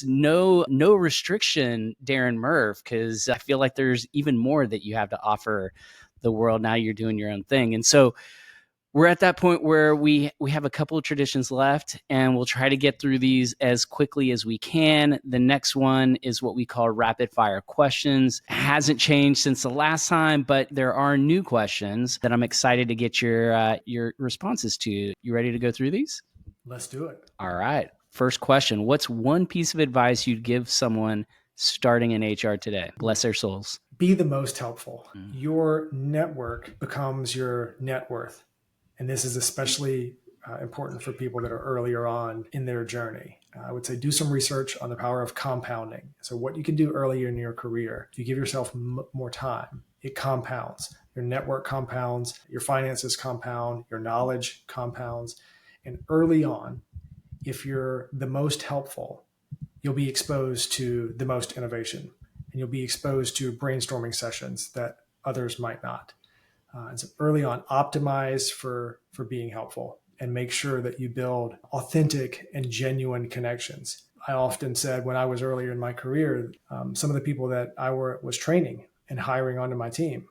no restriction Darren Murph, because I feel like there's even more that you have to offer the world now you're doing your own thing. And so we're at that point where we have a couple of traditions left, and we'll try to get through these as quickly as we can. The next one is what we call rapid fire questions. It hasn't changed since the last time, but there are new questions that I'm excited to get your responses to. You ready to go through these? Let's do it. All right. First question. What's one piece of advice you'd give someone starting in HR today? Bless their souls. Be the most helpful. Your network becomes your net worth. And this is especially important for people that are earlier on in their journey. I would say do some research on the power of compounding. So what you can do earlier in your career, if you give yourself more time, it compounds. Your network compounds, your finances compound, your knowledge compounds. And early on, if you're the most helpful, you'll be exposed to the most innovation, and you'll be exposed to brainstorming sessions that others might not. And so early on, optimize for being helpful, and make sure that you build authentic and genuine connections. I often said when I was earlier in my career, some of the people that I was training and hiring onto my team,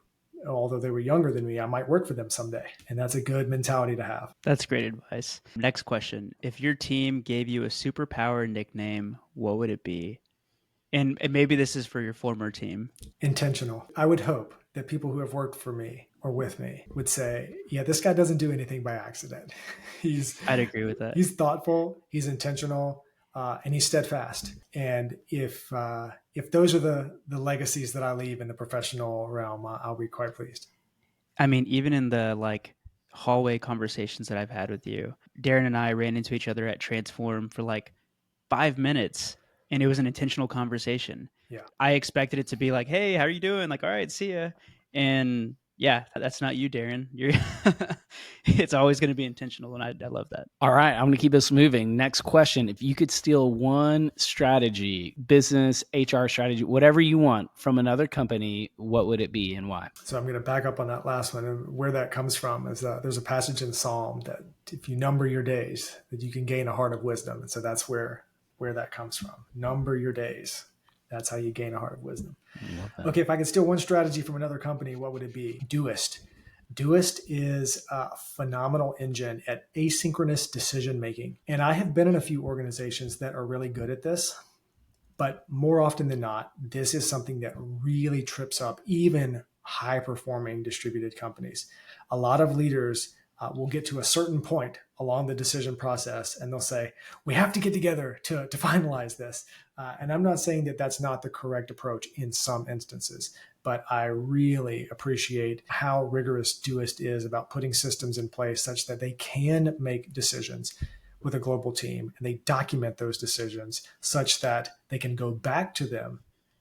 although they were younger than me, I might work for them someday. And that's a good mentality to have. That's great advice. Next question. If your team gave you a superpower nickname, what would it be? And maybe this is for your former team. Intentional. I would hope that people who have worked for me or with me would say, yeah, this guy doesn't do anything by accident. I'd agree with that. He's thoughtful, he's intentional, and he's steadfast. And if those are the legacies that I leave in the professional realm, I'll be quite pleased. I mean, even in the like hallway conversations that I've had with you, Darren and I ran into each other at Transform for like 5 minutes, and it was an intentional conversation. Yeah. I expected it to be like, hey, how are you doing? Like, all right, see ya. And yeah, that's not you, Darren. It's always going to be intentional, and I love that. All right, I'm going to keep this moving. Next question. If you could steal one strategy, business, HR strategy, whatever you want from another company, what would it be and why? So I'm going to back up on that last one. And where that comes from is there's a passage in Psalm that if you number your days, that you can gain a heart of wisdom. And so that's where that comes from. Number your days. That's how you gain a heart of wisdom. Okay, if I could steal one strategy from another company, what would it be? Doist. Doist is a phenomenal engine at asynchronous decision making. And I have been in a few organizations that are really good at this, but more often than not, this is something that really trips up even high performing distributed companies. A lot of leaders will get to a certain point along the decision process and they'll say, we have to get together to finalize this. And I'm not saying that that's not the correct approach in some instances, but I really appreciate how rigorous Doist is about putting systems in place such that they can make decisions with a global team, and they document those decisions such that they can go back to them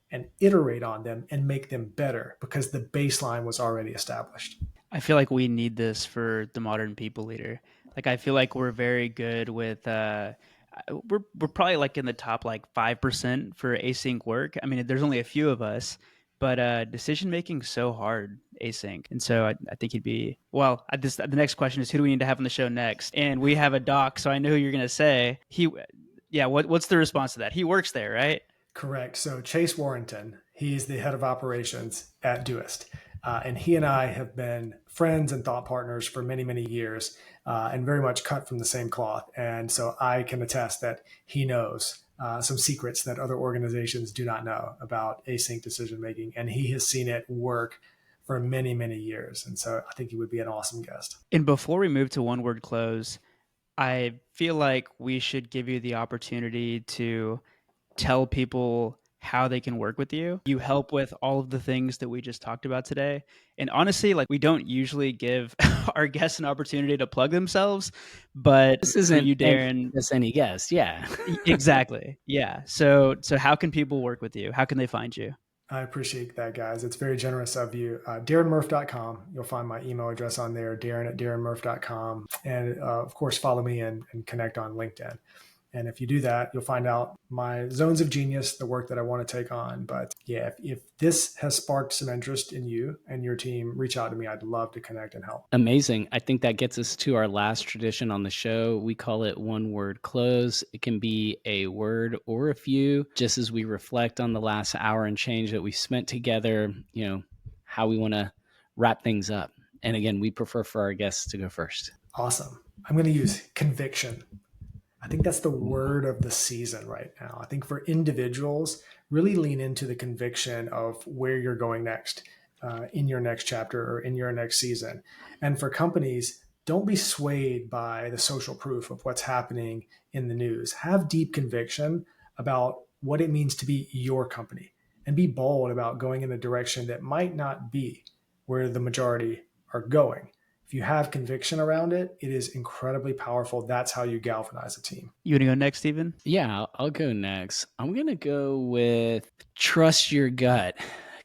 and iterate on them and make them better because the baseline was already established. I feel like we need this for the modern people leader. Like, I feel like we're very good with, we're probably like in the top like 5% for async work. I mean, there's only a few of us, but decision making so hard async. And so I think he'd be, well, the next question is, who do we need to have on the show next? And we have a doc, so I know who you're going to say. What's the response to that? He works there, right? Correct. So Chase Warrington, he's the head of operations at Doist. And he and I have been friends and thought partners for many, many years, and very much cut from the same cloth. And so I can attest that he knows some secrets that other organizations do not know about async decision making. And he has seen it work for many, many years. And so I think he would be an awesome guest. And before we move to one word close, I feel like we should give you the opportunity to tell people how they can work with you. You help with all of the things that we just talked about today. And honestly, like, we don't usually give our guests an opportunity to plug themselves, but this isn't you, Darren. Just any guest. Yeah. Exactly. Yeah. So how can people work with you? How can they find you? I appreciate that, guys. It's very generous of you. DarrenMurph.com. You'll find my email address on there, Darren@DarrenMurph.com. And of course, follow me and connect on LinkedIn. And if you do that, you'll find out my zones of genius, the work that I want to take on. But yeah, if this has sparked some interest in you and your team, reach out to me. I'd love to connect and help. Amazing. I think that gets us to our last tradition on the show. We call it one word close. It can be a word or a few, just as we reflect on the last hour and change that we spent together, how we want to wrap things up. And again, we prefer for our guests to go first. Awesome. I'm going to use conviction. I think that's the word of the season right now. I think for individuals, really lean into the conviction of where you're going next, in your next chapter or in your next season. And for companies, don't be swayed by the social proof of what's happening in the news. Have deep conviction about what it means to be your company, and be bold about going in a direction that might not be where the majority are going. If you have conviction around it, it is incredibly powerful. That's how you galvanize a team. You want to go next, Stephen? Yeah, I'll go next. I'm going to go with trust your gut.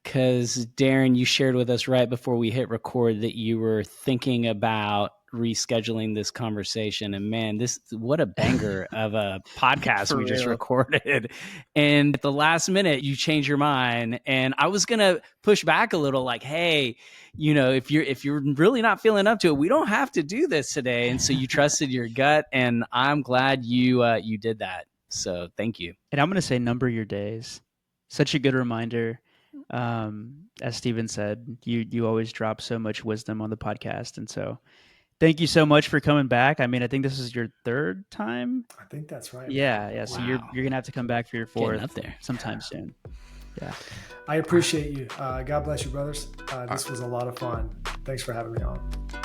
Because Darren, you shared with us right before we hit record that you were thinking about rescheduling this conversation. And man, what a banger of a podcast we just recorded. And at the last minute, you changed your mind. And I was going to push back a little, like, hey, if you're really not feeling up to it, we don't have to do this today. And so you trusted your gut, and I'm glad you did that. So thank you. And I'm going to say, number your days. Such a good reminder. As Stephen said, you always drop so much wisdom on the podcast. And so thank you so much for coming back. I mean, I think this is your third time. I think that's right. Yeah. So you're going to have to come back for your fourth up there sometime soon. Yeah. I appreciate you. God bless you, brothers. This was a lot of fun. Thanks for having me on.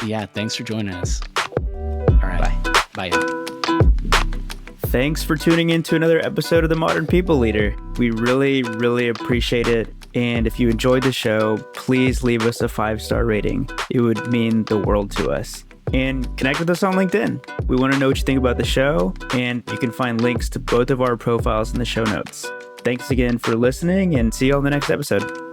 Yeah. Thanks for joining us. All right. Bye. Thanks for tuning in to another episode of The Modern People Leader. We really, really appreciate it. And if you enjoyed the show, please leave us a 5-star rating. It would mean the world to us. And connect with us on LinkedIn. We want to know what you think about the show, and you can find links to both of our profiles in the show notes. Thanks again for listening, and see you on the next episode.